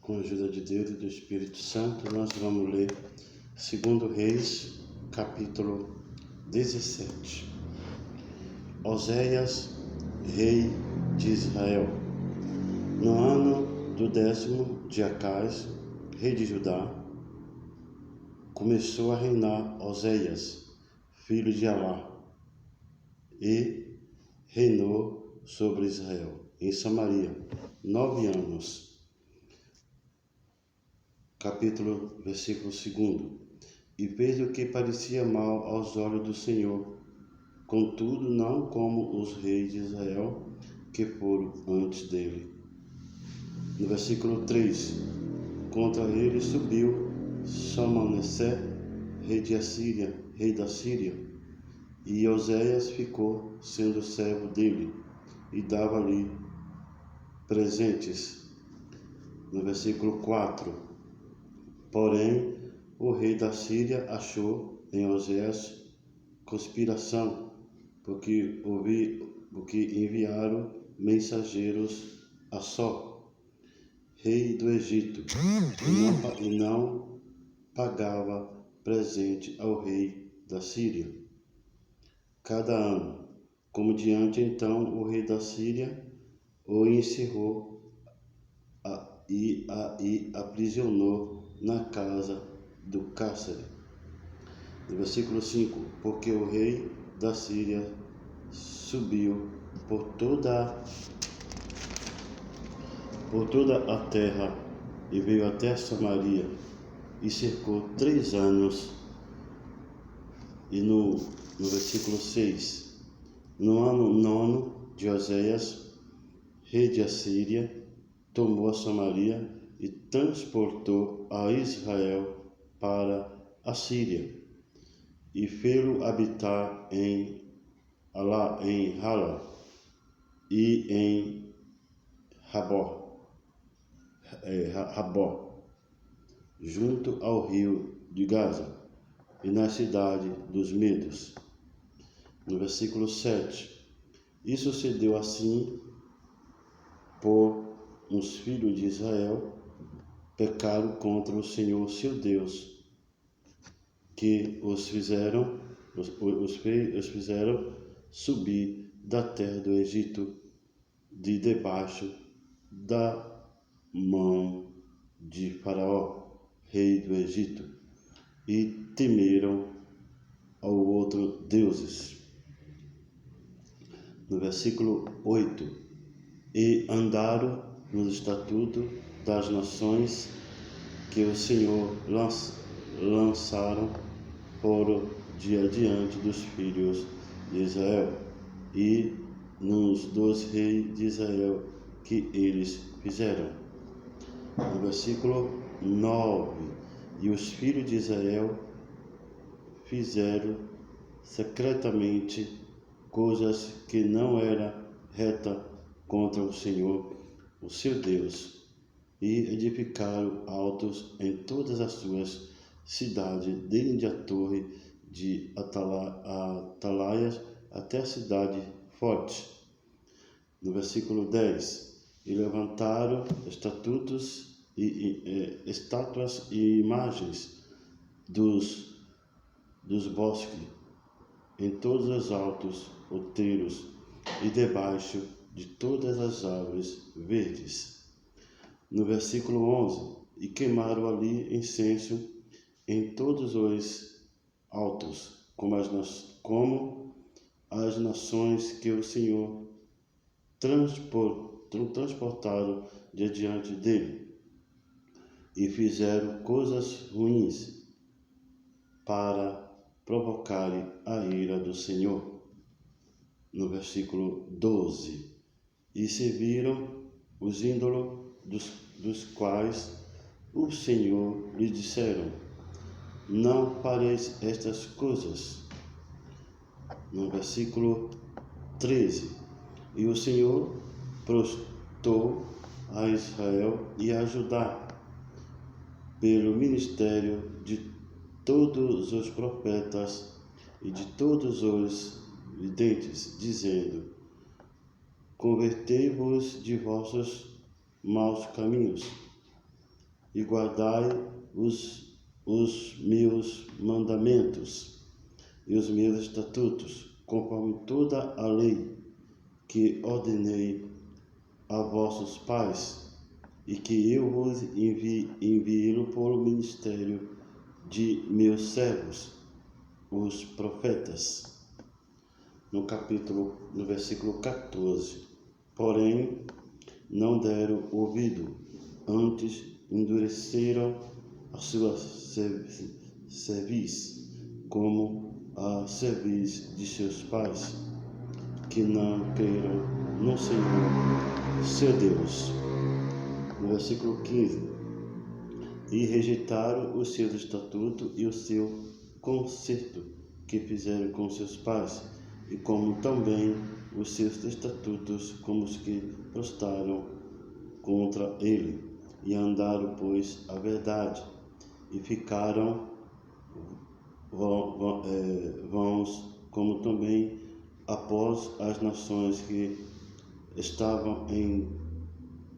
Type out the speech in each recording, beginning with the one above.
Com a ajuda de Deus e do Espírito Santo, nós vamos ler 2 Reis, capítulo 17. Oséias, rei de Israel. No ano do 10º de Acais, rei de Judá, começou a reinar Oséias, filho de Elá, e reinou sobre Israel, em Samaria, 9 anos. Versículo 2. E fez o que parecia mal aos olhos do Senhor, contudo não como os reis de Israel que foram antes dele. No versículo 3, contra ele subiu Salmaneser, rei da Síria, e Oséias ficou sendo servo dele, e dava-lhe presentes. No versículo 4, porém, o rei da Síria achou em Oséias conspiração, porque enviaram mensageiros a Só, rei do Egito, e não pagava presente ao rei da Síria cada ano. Como diante, então, o rei da Síria o encerrou e aprisionou na casa do cárcere. No versículo 5, porque o rei da Síria subiu por toda a terra e veio até Samaria e cercou 3 anos. E no versículo 6, no ano 9 de Oséias, rei de Assíria, tomou a Samaria e transportou a Israel para a Síria, e fê-lo habitar em Hala e em Rabó, junto ao rio de Gaza, e na cidade dos Medos. No versículo 7, e sucedeu assim, por os filhos de Israel pecaram contra o Senhor seu Deus, que os fizeram subir da terra do Egito, de debaixo da mão de Faraó, rei do Egito, e temeram ao outro deuses. No versículo 8, e andaram nos estatutos das nações que o Senhor lançaram por diante dos filhos de Israel, e nos dos reis de Israel que eles fizeram. No versículo 9, e os filhos de Israel fizeram secretamente coisas que não era reta contra o Senhor, o seu Deus, e edificaram altos em todas as suas cidades, desde a torre de Atalaias até a cidade forte. No versículo 10, e levantaram estatutos estátuas e imagens dos bosques em todos os altos outeiros e debaixo de todas as árvores verdes. No versículo 11, e queimaram ali incenso em todos os altos, como as nações que o Senhor transportaram de diante dele, e fizeram coisas ruins para provocarem a ira do Senhor. No versículo 12, e serviram os ídolos dos quais o Senhor lhes disseram: não fareis estas coisas. No versículo 13, e o Senhor prostou a Israel e a Judá pelo ministério de todos os profetas e de todos os videntes, dizendo: convertei-vos de vossos maus caminhos e guardai os meus mandamentos e os meus estatutos, conforme toda a lei que ordenei a vossos pais, e que eu vos enviei por ministério de meus servos, os profetas. No versículo 14. Porém, não deram ouvido, antes endureceram a sua cerviz, como a cerviz de seus pais, que não creram no Senhor, seu Deus. No versículo 15. E rejeitaram o seu estatuto e o seu concerto que fizeram com seus pais, e como também os seus estatutos, como os que prostraram contra ele, e andaram, pois, a verdade, e ficaram vãos, como também após as nações que estavam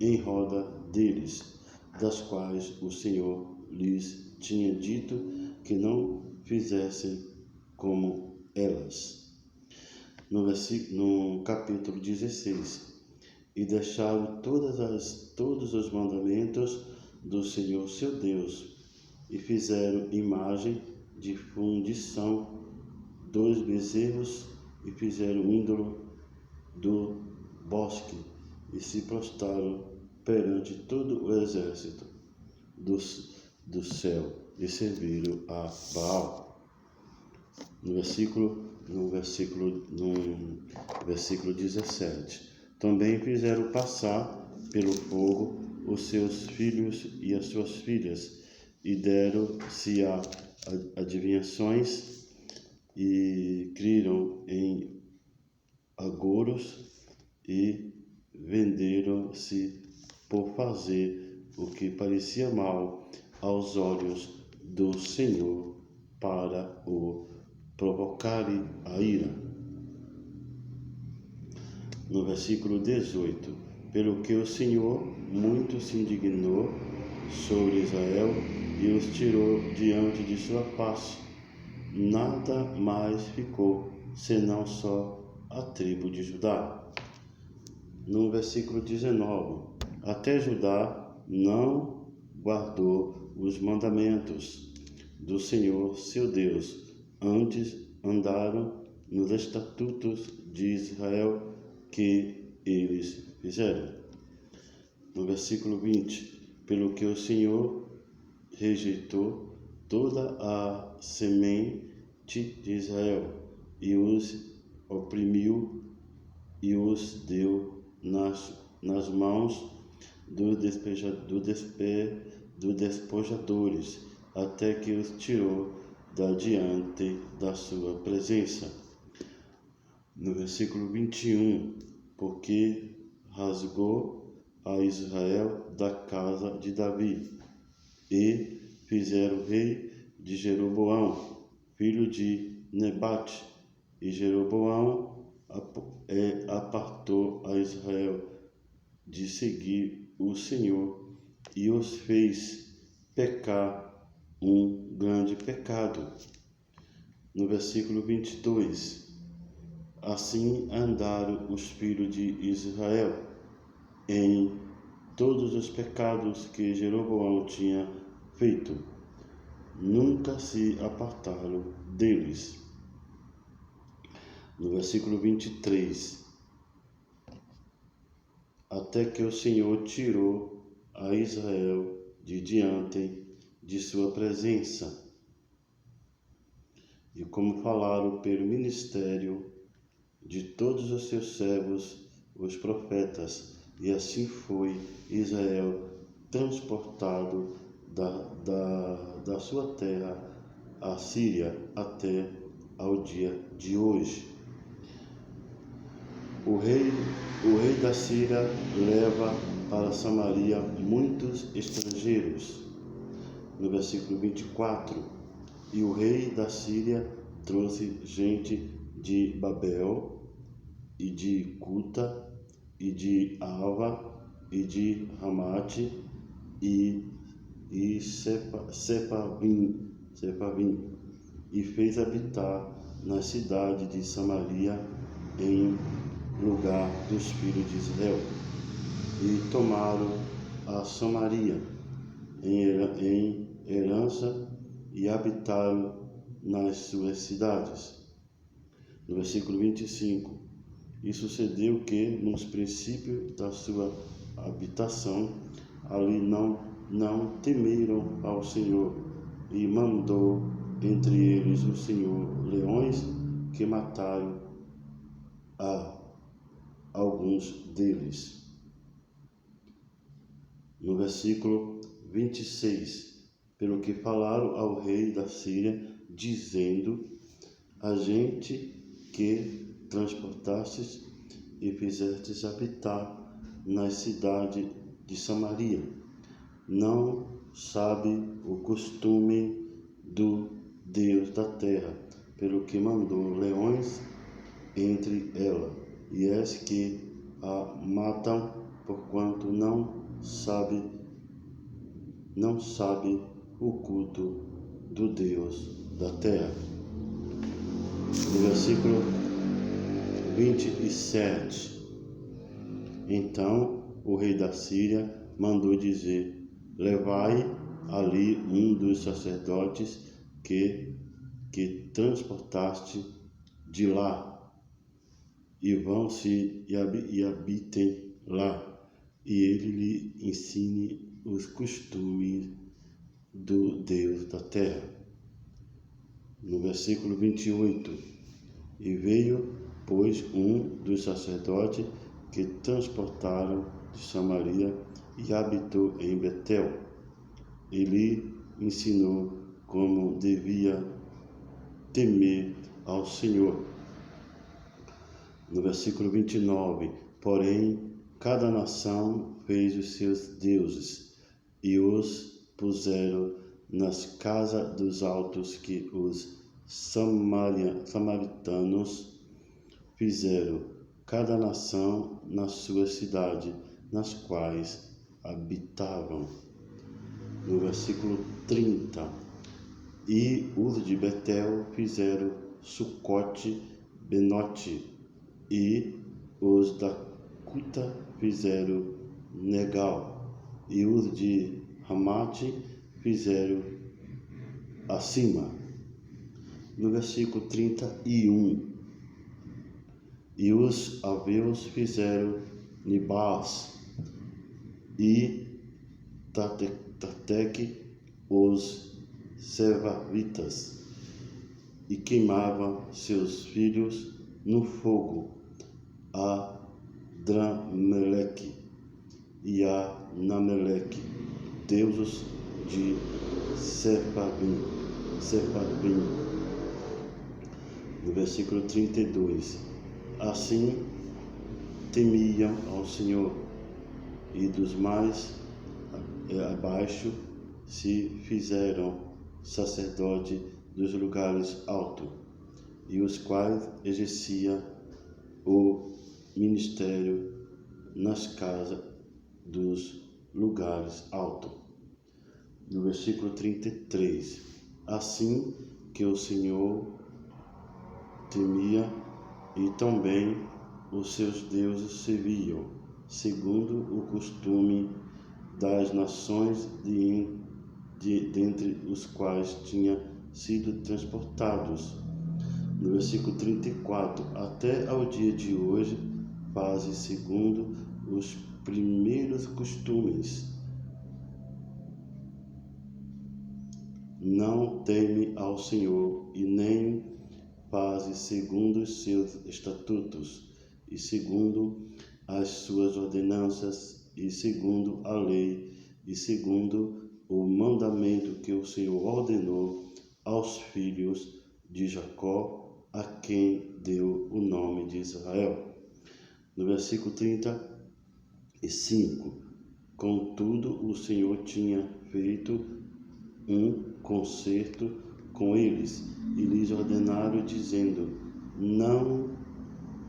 em roda deles, das quais o Senhor lhes tinha dito que não fizessem como elas. No capítulo 16. E deixaram todos os mandamentos do Senhor seu Deus, e fizeram imagem de fundição, 2 bezerros, e fizeram ídolo do bosque, e se prostraram perante todo o exército do céu, e serviram a Baal. No versículo 17. Também fizeram passar pelo fogo os seus filhos e as suas filhas, e deram-se a adivinhações, e criaram em agouros, e venderam-se por fazer o que parecia mal aos olhos do Senhor, para o provocarem a ira. No versículo 18. Pelo que o Senhor muito se indignou sobre Israel e os tirou diante de sua face. Nada mais ficou, senão só a tribo de Judá. No versículo 19. Até Judá não guardou os mandamentos do Senhor seu Deus, antes andaram nos estatutos de Israel que eles fizeram. No versículo 20. Pelo que o Senhor rejeitou toda a semente de Israel, e os oprimiu, e os deu nas mãos dos despojadores, até que os tirou da diante da sua presença. No versículo 21, porque rasgou a Israel da casa de Davi, e fizeram rei de Jeroboão, filho de Nebate, e Jeroboão apartou a Israel de seguir o Senhor, e os fez pecar um grande pecado. No versículo 22, assim andaram os filhos de Israel em todos os pecados que Jeroboão tinha feito, nunca se apartaram deles. No versículo 23, até que o Senhor tirou a Israel de diante de sua presença, e como falaram pelo ministério de todos os seus servos, os profetas, e assim foi Israel transportado da sua terra, a Síria, até ao dia de hoje. O rei da Síria leva para Samaria muitos estrangeiros. No versículo 24, e o rei da Síria trouxe gente de Babel, e de Cuta, e de Ava, e de Ramate, e e Sepavim, e fez habitar na cidade de Samaria em lugar dos filhos de Israel. E tomaram a Samaria em herança e habitaram nas suas cidades. No versículo 25, e sucedeu que, nos princípios da sua habitação, ali não temeram ao Senhor, e mandou entre eles o Senhor leões que mataram a alguns deles. No versículo 26, pelo que falaram ao rei da Síria, dizendo: a gente que transportastes e fizestes habitar na cidade de Samaria, não sabe o costume do Deus da terra, pelo que mandou leões entre ela, e és que a matam, porquanto não sabe o culto do Deus da terra. No versículo 27, então o rei da Síria mandou dizer: levai ali um dos sacerdotes que transportaste de lá, e vão-se e habitem lá, e ele lhe ensine os costumes do Deus da terra. No versículo 28, e veio, pois, um dos sacerdotes que transportaram de Samaria e habitou em Betel. Ele ensinou como devia temer ao Senhor. No versículo 29, porém, cada nação fez os seus deuses e os puseram nas casas dos altos que os samaritanos fizeram, cada nação na sua cidade, nas quais habitavam. No versículo 30, e os de Betel fizeram Sucote, Benote, e os da Cuta fizeram Negal, e os de Ramate fizeram Acima. No versículo 31, e os aveus fizeram Nibás e Tateque, os Sevavitas, e queimavam seus filhos no fogo, a Drameleque e a Nameleque, deuses de Sepavim. No versículo 32, assim temiam ao Senhor, e dos mais abaixo se fizeram sacerdote dos lugares altos, e os quais exercia o ministério nas casas dos lugares altos. No versículo 33, assim que o Senhor temia, e também os seus deuses serviam, segundo o costume das nações dentre os quais tinha sido transportados. No versículo 34, até ao dia de hoje, fazem segundo os primeiros costumes. Não teme ao Senhor, e nem fazem segundo os seus estatutos, e segundo as suas ordenanças, e segundo a lei, e segundo o mandamento que o Senhor ordenou aos filhos de Jacó, a quem deu o nome de Israel. No versículo 35, contudo o Senhor tinha feito um concerto com eles, e lhes ordenaram, dizendo: não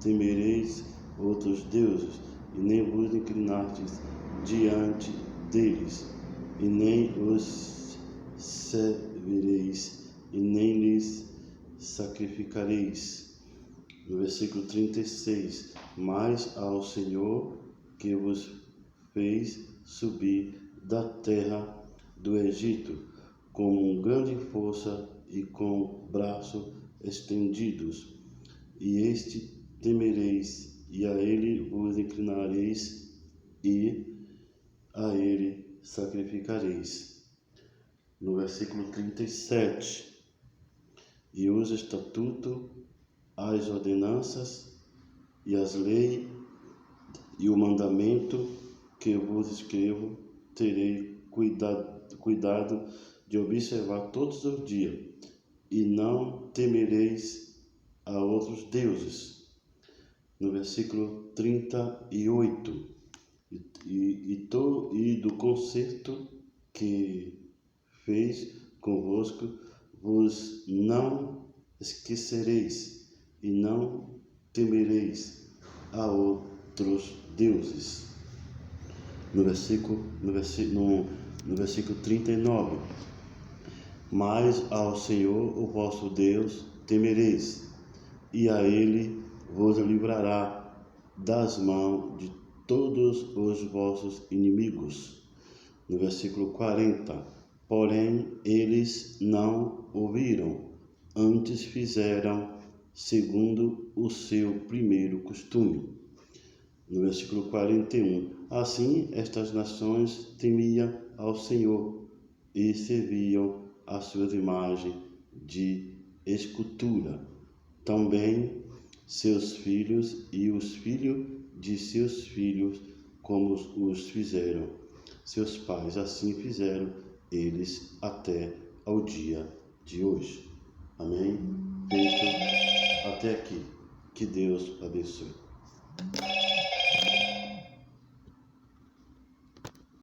temereis outros deuses, e nem vos inclinastes diante deles, e nem os servireis, e nem lhes sacrificareis. No versículo 36, mas ao Senhor que vos fez subir da terra do Egito, com grande força e com braços estendidos, e este temereis, e a ele vos inclinareis, e a ele sacrificareis. No versículo 37, e os estatutos, as ordenanças e as leis e o mandamento que vos escrevo, terei cuidado de observar todos os dias, e não temereis a outros deuses. No versículo 38, e do concerto que fez convosco vos não esquecereis, e não temereis a outros deuses. No versículo 39, mas ao Senhor, o vosso Deus, temereis, e a ele vos livrará das mãos de todos os vossos inimigos. No versículo 40, porém eles não ouviram, antes fizeram segundo o seu primeiro costume. No versículo 41, assim estas nações temiam ao Senhor e serviam as suas imagens de escultura. Também seus filhos e os filhos de seus filhos, como os fizeram seus pais, assim fizeram eles até ao dia de hoje. Amém? Feito até aqui. Que Deus abençoe.